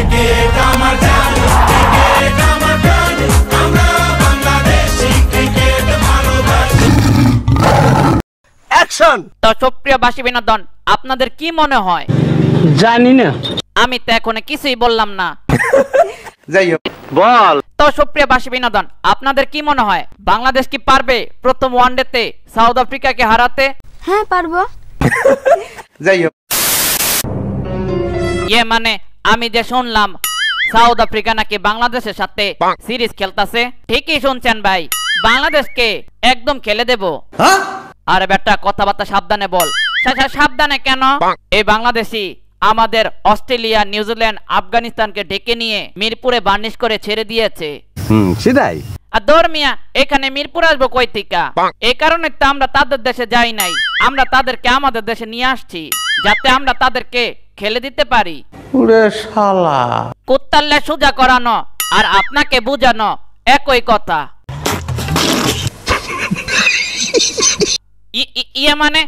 Cricket আমার জান, cricket আমার প্রাণ, আমরা বাংলাদেশি ক্রিকেট ভালোবাসি। অ্যাকশন। তো সুপ্রিয় বাসী বিনোদন, আপনাদের কি মনে হয়? জানি না, আমি তো এখন কিছুই বললাম না। যাই হোক বল। তো সুপ্রিয় বাসী বিনোদন, আপনাদের কি মনে হয় বাংলাদেশ কি পারবে প্রথম ওয়ানডেতে সাউথ আফ্রিকাকে হারাতে? হ্যাঁ পারবো। যাই হোক মানে আমি যে শুনলাম সাউথ আফ্রিকা নাকি বাংলাদেশের সাথে সিরিজ খেলতেছে। ঠিকই শুনছেন ভাই, বাংলাদেশকে একদম খেলে দেব। আরে বেটা, কথাবার্তা সাবধানে বল। সাবধানে কেন? এই বাংলাদেশি আমাদের অস্ট্রেলিয়া, নিউজিল্যান্ড, আফগানিস্তানকে ডেকে নিয়ে মিরপুরে বার্নিশ করে ছেড়ে দিয়েছে। সেটাই। আর ধর্মিয়া এখানে মিরপুর আসবো কই থেকে? এই কারণে তো আমরা তাদের দেশে যাই নাই, আমরা তাদেরকে আমাদের দেশে নিয়ে আসছি যাতে আমরা তাদেরকে খেলে দিতে পারি। ওরে শালা, কুত্তাল্লে সোজা করানো আর আপনাকে বুঝানো একই কথা। মানে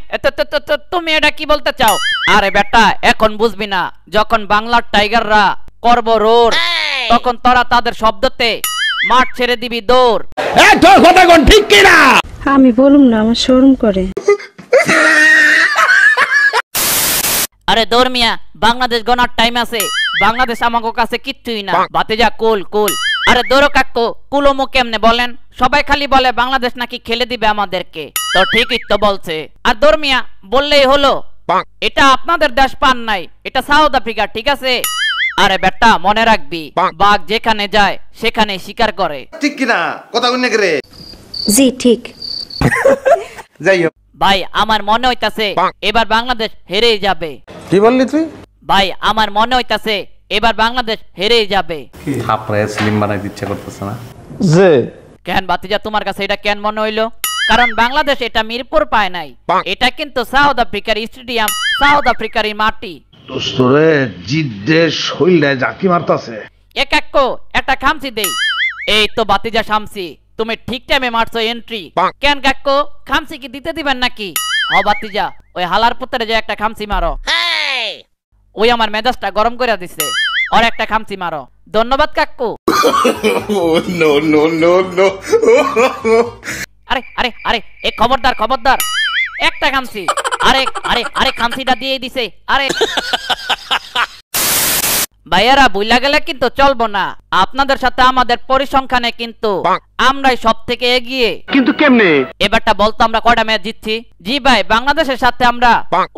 তুমি এটা কি বলতে চাও? আরে বেটা, এখন বুঝবি না, যখন বাংলার টাইগাররা করব রোর, তখন তোরা তাদের শব্দতে মাঠ ছেড়ে দিবি দৌড়। তোর কথা কোন ঠিক কিনা? আমি বলুম না, আমার শরম করে। আরে ধর্মিয়া, বাংলাদেশ গনার টাইম আছে, বাংলাদেশ আমাকে কাছে কিচ্ছুই না। বাতে যা কুল কুল। আরে দৌড়ো কাকু, কুলমু কেমনে বলেন? সবাই খালি বলে বাংলাদেশ নাকি খেলে দিবে আমাদেরকে। তো ঠিকই তো বলছে। আর ধর্মিয়া বললেই হলো, এটা আপনাদের দেশ পান নাই, এটা সাউথ আফ্রিকা, ঠিক আছে? আরে বেটা, মনে রাখবি, বাঘ যেখানে যায় সেখানে শিকার করে। ঠিক কিনা কথা কইনে করে? জি ঠিক। যাই হোক ভাই, আমার মনে হইতাছে এবার বাংলাদেশ হেরেই যাবে। কি বললি তুই? ভাই, আমার মনে হইতাছে এবার বাংলাদেশ হেরেই যাবে। থাপড়ায় স্লিম বানাই দিচ্ছে করতেছে না যে কেন বাতিজা, তোমার কাছে এটা কেন মনে হইলো? কারণ বাংলাদেশ এটা মিরপুর পায় নাই, এটা কিন্তু সাউথ আফ্রিকার স্টেডিয়াম, সাউথ আফ্রিকার মাটি। তোরে জিদ্দে শৈলে জাকি মারতাছে। এক একো একটা খামসি দেই। এই তো বাতিজা শামসি, তুমি ঠিক টাইমে মারছো এন্ট্রি। কেন কাকু, খামসি কি দিতে দিবেন নাকি? ও বাতিজা, ওই হালার পুত্রে যে একটা খামসি মারো। ওই আমার মেজাজটা গরম করে দিছে, আর একটা খামসি মারো। ধন্যবাদ কাকু। No no no no. আরে আরে আরে, এ খবরদার খবরদার, একটা খামসি। আরে আরে আরে, খামসিটা দিয়ে দিছে। আরে ভাইয়ারা, বুইলা গেলে কিন্তু চলবো না। আপনাদের সাথে আমাদের পরিসংখ্যানে কিন্তু আমরাই সব থেকে এগিয়ে। কিন্তু কেমনে? এবারটা বলতো আমরা কয়টা ম্যাচ জিতছি? জি ভাই, বাংলাদেশের সাথে আমরা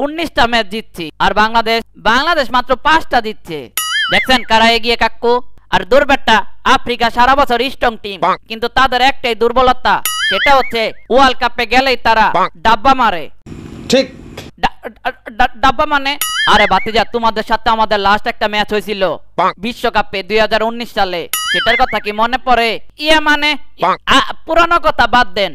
19টা ম্যাচ জিতছি, আর বাংলাদেশ মাত্র 5টা জিতছে। দেখছেন কারা এগিয়ে কাকু? আর দুর্বেটটা আফ্রিকা সারা বছর স্ট্রং টিম, কিন্তু তাদের একটাই দুর্বলতা, সেটা হচ্ছে ওয়ার্ল্ড কাপে গেলেই তারা ডাব্বা মারে। ঠিক। ডাব্বা মানে? আরে বাতিজা, তোমাদের সাথে আমাদের লাস্ট একটা ম্যাচ হয়েছিল বিশ্বকাপে 2019 সালে, সেটার কথা কি মনে পড়ে? মানে পুরানো কথা বাদ দেন,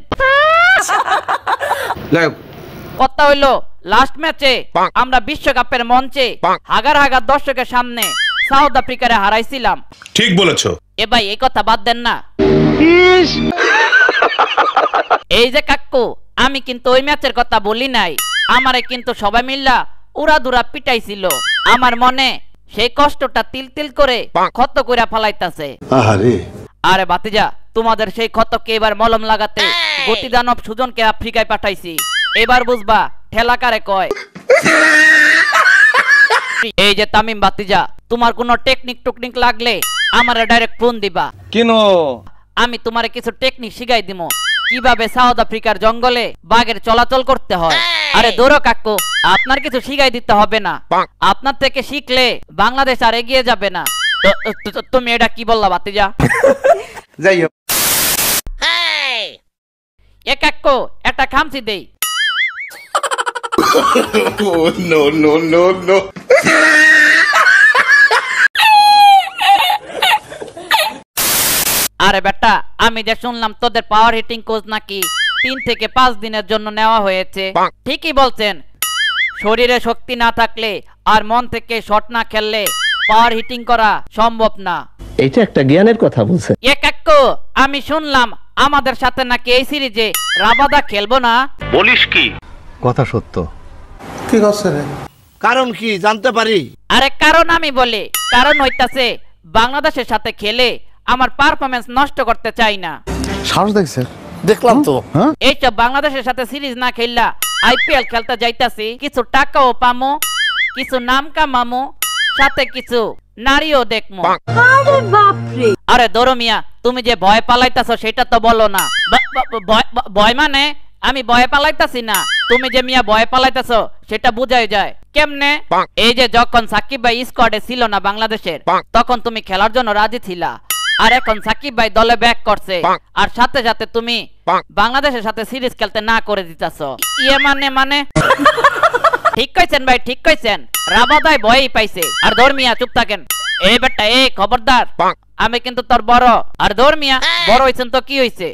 কথা হইলো লাস্ট ম্যাচে আমরা বিশ্বকাপের মঞ্চে হাজার হাজার দর্শকের সামনে সাউথ আফ্রিকারে হারাইছিলাম। ঠিক বলেছো। এ ভাই, এই কথা বাদ দেন না। এই যে কাকু, আমি কিন্তু ওই ম্যাচের কথা বলি নাই, আমারে কিন্তু সবাই মিল্লা উড়াদুরা পিটাইছিল। আমার মনে সেই কষ্টটা তিল তিল করে ক্ষত করে ফেলাইতাছে। আরে বাতিজা, তোমাদের সেই ক্ষতকে এবার মলম লাগাতে গতিদানব সুজনকে আফ্রিকায় পাঠাইছি। এবার বুঝবা ঠেলা কারে কয়। এই যে তামিম বাতিজা, তোমার কোনো টেকনিক লাগলে আমারে ডাইরেক্ট ফোন দিবা। কেন? আমি তোমারে কিছু টেকনিক শিখাই দিমু, কিভাবে সাউথ আফ্রিকার জঙ্গলে বাঘের চলাচল করতে হয়। আরে দৌড়ো কাকু, আপনার কিছু শিখাই দিতে হবে না, আপনার থেকে শিখলে বাংলাদেশ আর এগিয়ে যাবে না। তুমি এটা কি বললা বাতিজা? যাই হোক এ কাকু, একটা খামসি দেই। No no no no. আরে বেটা, আমি যে শুনলাম তোদের পাওয়ার হিটিং কোচ নাকি 3 থেকে 5 দিনের জন্য নেওয়া হয়েছে। ঠিকই বলছেন, শরীরে শক্তি না থাকলে আর মন থেকে শট না খেললে পাওয়ার হিটিং করা সম্ভব না। এটা একটা জ্ঞানের কথা বলছে। এ কাকু, আমি শুনলাম আমাদের সাথে নাকি এই সিরিজে রাবাদা খেলবো না। বলিস কি? কথা সত্য। কি করছে রে? কারণ কি জানতে পারি? আরে কারণ আমি বলি, কারণ হইতাছে বাংলাদেশের সাথে খেলে আমার পারফরমেন্স নষ্ট করতে চাই না। সাহস দেখছে, দেখলাম তো। এইসব বাংলাদেশের সাথে সিরিজ না খেললা আইপিএল খেলতে যাইতাছি, কিছু টাকাও পামো, কিছু নাম কামামো, সাথে কিছু নারীও দেখমো। আরে বাপরে, আরে দরমিয়া, তুমি যে ভয় পালাইতাছো সেটা তো বলো না। ভয় মানে আমি ভয় পালাইতাছি না, তুমি যে মিয়া ভয় পালাইতাছো সেটা বুঝাই যায়। কেমনে? এই যে যখন সাকিব ভাই স্কোয়াডে ছিল না বাংলাদেশের, তখন তুমি খেলার জন্য রাজি ছিলা, আর এখন সাকিব ভাই দলে ব্যাক করছে, আর সাথে সাথে তুমি বাংলাদেশের সাথে সিরিজ খেলতে না করে দিতাছো। ইয়ে মানে ঠিক কইছেন ভাই, ঠিক কইছেন। রাবাদাই ভয়ই পাইছে। আর ধর্মিয়া চুপ থাকেন। এই বেটা, এই খবরদার, আমি কিন্তু তোর বড়। আর ধর্মিয়া বড় হইছেন তো কি হইছে,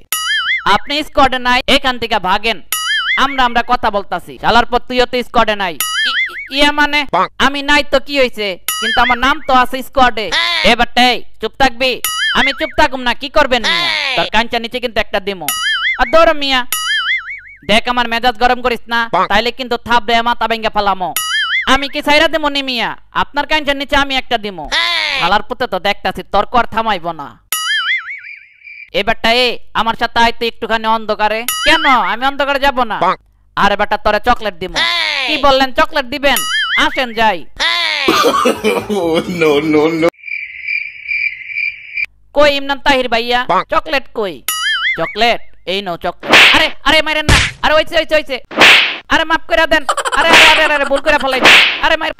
আপনি স্কোয়াডে নাই, এখান থেকে ভাগেন, আমরা কথা বলতাছি। শালার পর তুইও তো স্কোয়াডে নাই। ইয়া মানে আমি নাই তো কি হইছে, কিন্তু আমার নাম তো আছে স্কোয়াডে। এ বেটা, এই চুপ থাকবি? আমি চুপ থাকুম না, কি করবেন মিয়া? তোর কাঞ্চা নিচে কিন্তু একটা দিমো। আর ধর্মিয়া দেখ, আমার মেজাজ গরম করিস না, তাইলে কিন্তু থাপ দেয়া মাথা ভেঙ্গা ফেলামো। আমি কি ছাইরা দেবো নি মিয়া? আপনার কাঞ্চার নিচে আমি একটা দিমো। শালার পুতে তো দেখতাছি তর্ক আর থামাইব না। এবারটা আমার সাথে আইতে একটুখানি অন্ধকারে। কেন আমি অন্ধকারে যাব না? আরে বেটা, তোরে চকলেট দিব। কি বললেন, চকলেট দিবেন? আসেন যাই। Oh, no, no, no. কই ইমরান তাহির ভাইয়া, চকলেট কই? চকলেট এই নাও চকলেট। আরে আরে মাইরেন না, আরে হইছে। আরে মাফ করে দেন। আরে আরে আরে ভুল করে ফেলাইছি। আরে মাইর।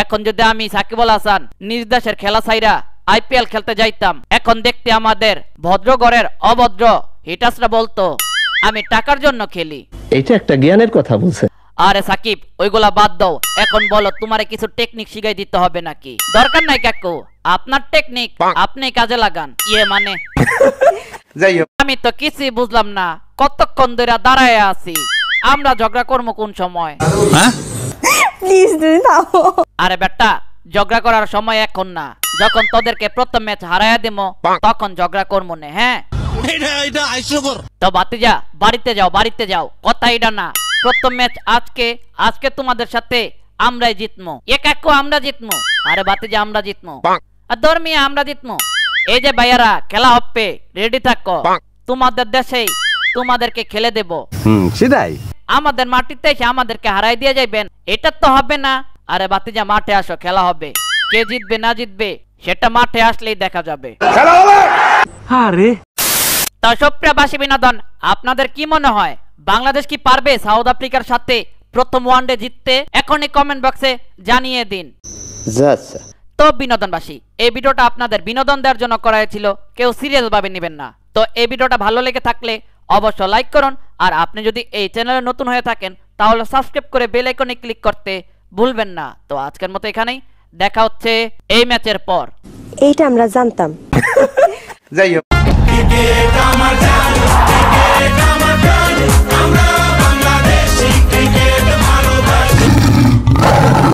এখন যদি আমি সাকিব আল হাসান নিজ দেশের খেলা ছাইরা আইপিএল খেলতে যাইতাম, এখন দেখতে আমাদের ভদ্রগড়ের অভদ্র হিটাসরা বলতো আমি টাকার জন্য খেলি। এইটা একটা জ্ঞানের কথা বলছে। আরে সাকিব, ওইগুলা বাদ দাও, এখন বলো তোমারে কিছু টেকনিক শিখাই দিতে হবে নাকি? দরকার নাই কাকু, আপনার টেকনিক আপনি কাজে লাগান। ইয়ে মানে যাই হোক, আমি তো কিছুই বুঝলাম না, কতক্ষণ ধরে দাঁড়ায় আছি। আমরা ঝগড়া করবো কোন সময়? প্লিজ তুমি থামো। আরে বেটা, ঝগড়া করার সময় এখন না, যখন তোদেরকে প্রথম ম্যাচ হারাইয়া দিমো তখন ঝগড়া করবো না। হ্যাঁ তো বাতিজা, বাড়িতে যাও, কথা এটা না। প্রথম ম্যাচ আজকে তোমাদের সাথে আমরাই জিতমো। এ কাকু আমরা জিতমো? আরে বাতিজা আমরা জিতমো। আর ধর্মিয়া আমরা জিতমো। এই যে ভাইয়ারা, খেলা হবে, রেডি থাকো। তোমাদের দেশেই তোমাদেরকে খেলে দেব। সেটাই। আমাদের মাটিতে এসে আমাদেরকে হারাই দিয়ে যাইবেন, এটা তো হবে না। আরে বাতিজা, মাঠে আসো, খেলা হবে। কে জিতবে না জিতবে সেটা মাঠে আসলেই দেখা যাবে। আরে তো সুপ্রিয়বাসী বিনোদন, আপনাদের কি মনে হয় বাংলাদেশ কি পারবে সাউথ আফ্রিকার সাথে প্রথম ওয়ানডে জিততে? এখনই কমেন্ট বক্সে জানিয়ে দিন। তো বিনোদনবাসী, এই ভিডিওটা আপনাদের বিনোদন দেওয়ার জন্য করা হয়েছিল, কেউ সিরিয়াস ভাবে নেবেন না। তো এই ভিডিওটা ভালো লেগে থাকলে অবশ্যই লাইক করুন, আর আপনি যদি এই চ্যানেলে নতুন হয়ে থাকেন তাহলে সাবস্ক্রাইব করে বেল আইকনে ক্লিক করতে ভুলবেন না। তো আজকের মতো এখানেই, দেখা হচ্ছে এই ম্যাচের পর। এইটা আমরা জানতাম। যাই হোক। Cricket